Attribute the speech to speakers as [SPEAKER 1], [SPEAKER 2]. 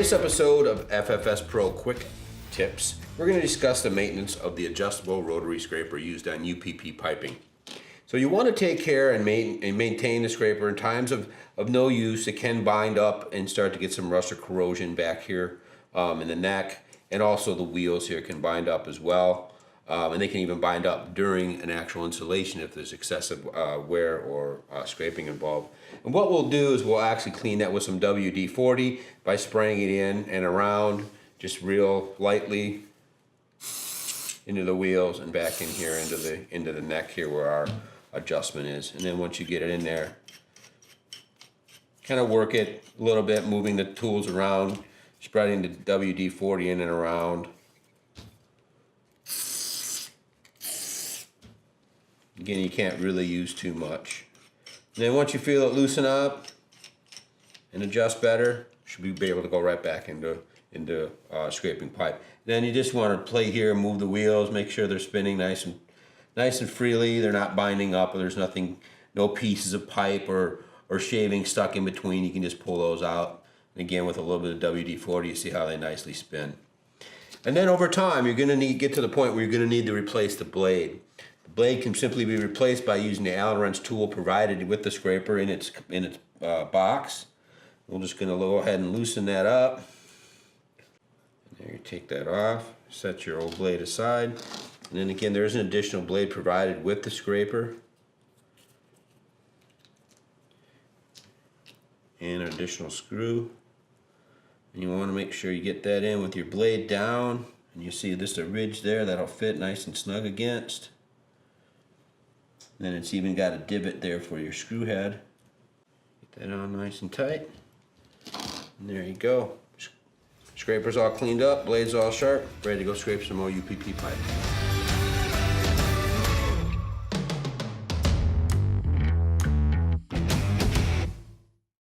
[SPEAKER 1] this episode of FFS Pro Quick Tips, we're going to discuss the maintenance of the adjustable rotary scraper used on UPP piping. So you want to take care and maintain the scraper. In times of no use, it can bind up and start to get some rust or corrosion back here in the neck, and also the wheels here can bind up as well. And they can even bind up during an actual installation if there's excessive wear or scraping involved. And what we'll do is we'll actually clean that with some WD-40 by spraying it in and around, just real lightly into the wheels and back in here into the neck here where our adjustment is. And then once you get it in there, kind of work it a little bit, moving the tools around, spreading the WD-40 in and around. Again, you can't really use too much. And then once you feel it loosen up and adjust better, you should be able to go right back into scraping pipe. Then you just want to play here, move the wheels, make sure they're spinning nice and freely. They're not binding up, or there's no pieces of pipe or shaving stuck in between. You can just pull those out. And again, with a little bit of WD-40, you see how they nicely spin. And then over time, you're going to get to the point where you're going to need to replace the blade. The blade can simply be replaced by using the Allen wrench tool provided with the scraper in its box. We're just going to go ahead and loosen that up. And there, you take that off, set your old blade aside. And then again, there's an additional blade provided with the scraper. And an additional screw. And you want to make sure you get that in with your blade down. And you see just a ridge there that'll fit nice and snug against. And then it's even got a divot there for your screw head. Get that on nice and tight. And there you go. Scraper's all cleaned up, blade's all sharp, ready to go scrape some more UPP pipe.